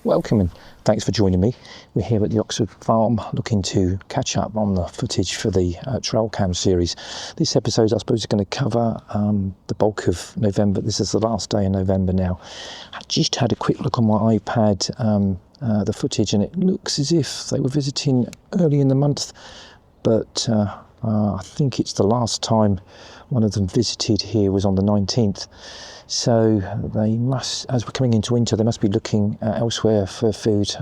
Welcome and thanks for joining me. We're here at the Oxford Farm looking to catch up on the footage for the trail cam series. This episode I suppose is going to cover the bulk of November. This is the last day in November now. I just had a quick look on my iPad, the footage, and it looks as if they were visiting early in the month, but I think it's the last time one of them visited here was on the 19th. So they must, as we're coming into winter, they must be looking elsewhere for food.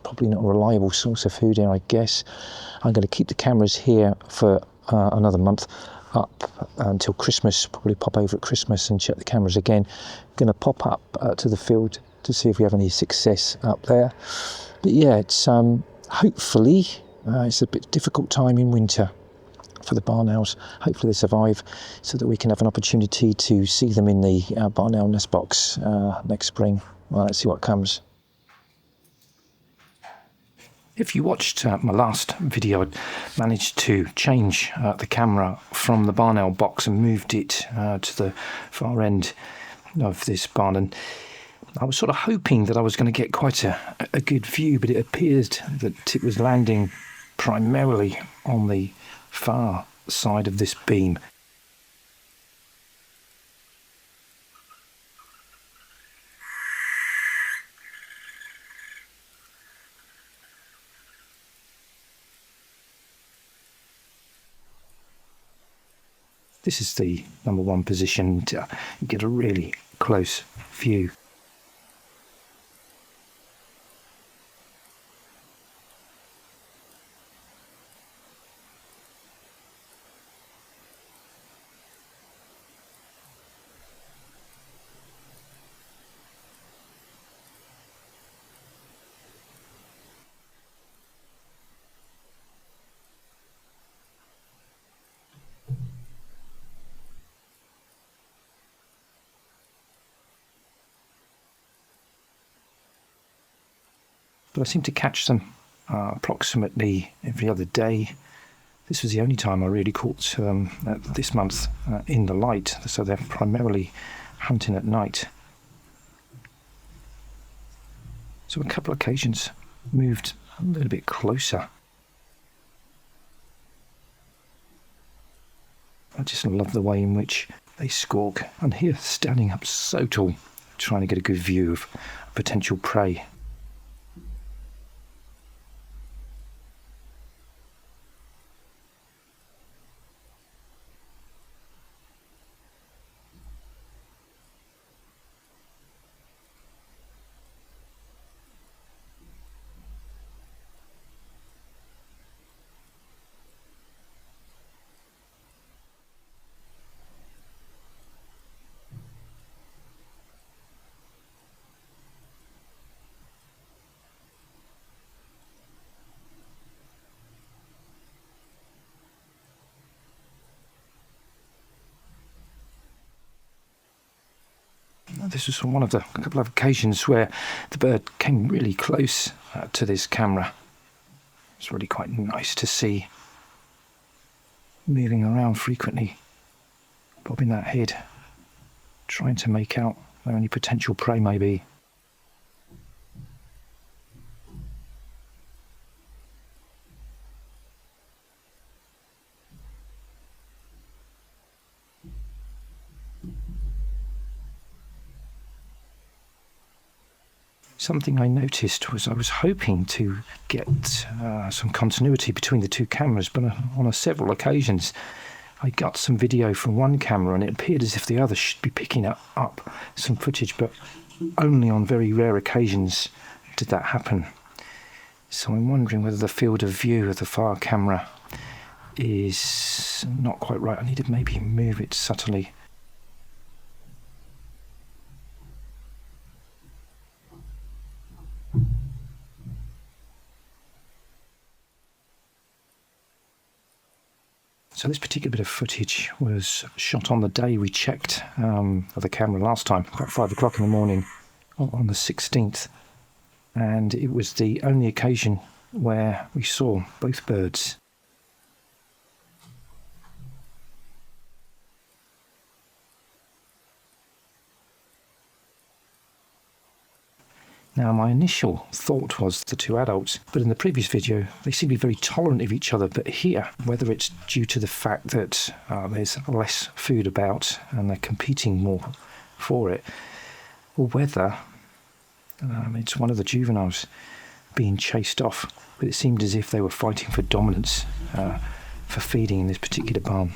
Probably not a reliable source of food here, I guess. I'm going to keep the cameras here for another month up until Christmas, probably pop over at Christmas and check the cameras again. Going to pop up to the field to see if we have any success up there. But yeah, it's hopefully it's a bit difficult time in winter for the barn owls. Hopefully they survive so that we can have an opportunity to see them in the barn owl nest box next spring. Well, let's see what comes. If you watched my last video, I managed to change the camera from the barn owl box and moved it to the far end of this barn, and I was sort of hoping that I was going to get quite a good view, but it appeared that it was landing primarily on the far side of this beam. This is the number one position to get a really close view. But I seem to catch them approximately every other day. This was the only time I really caught this month in the light, so they're primarily hunting at night. So a couple of occasions moved a little bit closer. I just love the way in which they squawk. And here, standing up so tall, trying to get a good view of potential prey. This was one of the couple of occasions where the bird came really close to this camera. It's really quite nice to see, moving around frequently, bobbing that head, trying to make out where any potential prey may be. Something I noticed was I was hoping to get some continuity between the two cameras, but on several occasions I got some video from one camera and it appeared as if the other should be picking up some footage, but only on very rare occasions did that happen. So I'm wondering whether the field of view of the far camera is not quite right. I need to maybe move it subtly. So this particular bit of footage was shot on the day we checked the camera last time, about 5 o'clock in the morning on the 16th. And it was the only occasion where we saw both birds. Now, my initial thought was the two adults, but in the previous video, they seem to be very tolerant of each other. But here, whether it's due to the fact that there's less food about and they're competing more for it, or whether it's one of the juveniles being chased off, but it seemed as if they were fighting for dominance for feeding in this particular barn.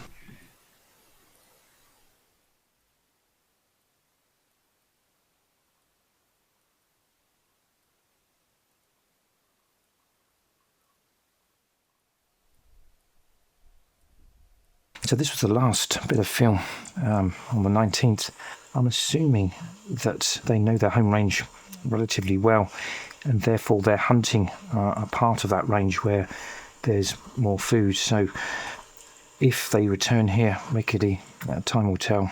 So this was the last bit of film on the 19th. I'm assuming that they know their home range relatively well, and therefore they're hunting a part of that range where there's more food. So if they return here regularly, time will tell.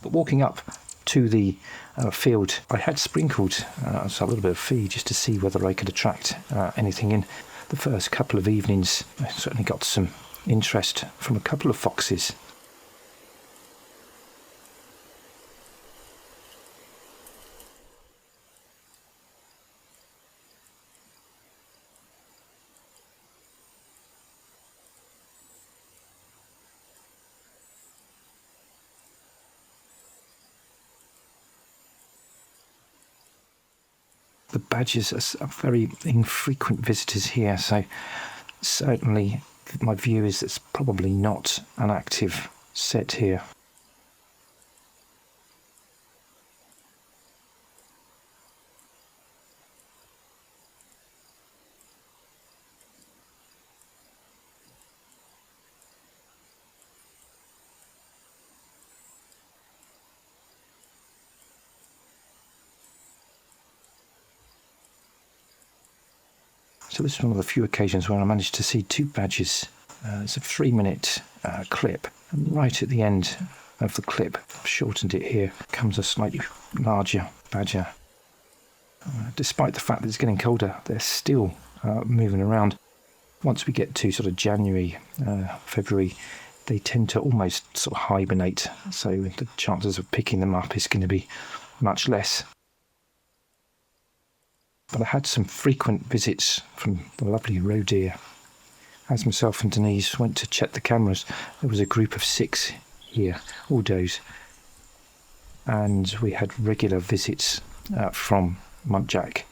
But walking up to the field, I had sprinkled a little bit of feed just to see whether I could attract anything in. The first couple of evenings, I certainly got some interest from a couple of foxes. The badgers are very infrequent visitors here, so certainly my view is it's probably not an active set here. So this is one of the few occasions where I managed to see two badgers. It's a 3-minute clip, and right at the end of the clip, I've shortened it here, comes a slightly larger badger. Despite the fact that it's getting colder, they're still moving around. Once we get to sort of January, February, they tend to almost sort of hibernate, so the chances of picking them up is going to be much less. But I had some frequent visits from the lovely roe deer. As myself and Denise went to check the cameras, there was a group of 6 here, all does. And we had regular visits from muntjac.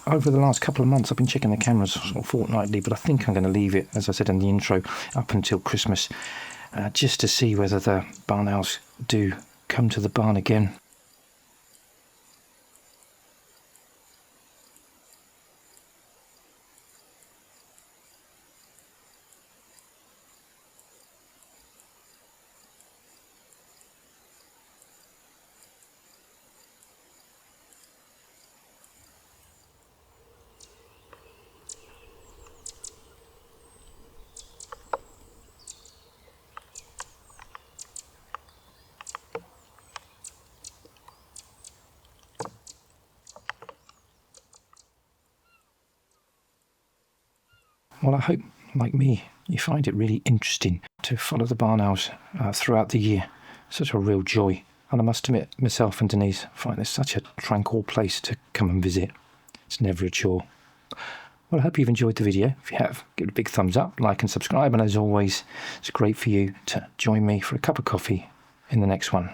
Over the last couple of months, I've been checking the cameras sort of fortnightly, but I think I'm going to leave it, as I said in the intro, up until Christmas, just to see whether the barn owls do come to the barn again. Well, I hope, like me, you find it really interesting to follow the barn owls throughout the year. Such a real joy. And I must admit, myself and Denise find this such a tranquil place to come and visit. It's never a chore. Well, I hope you've enjoyed the video. If you have, give it a big thumbs up, like and subscribe. And as always, it's great for you to join me for a cup of coffee in the next one.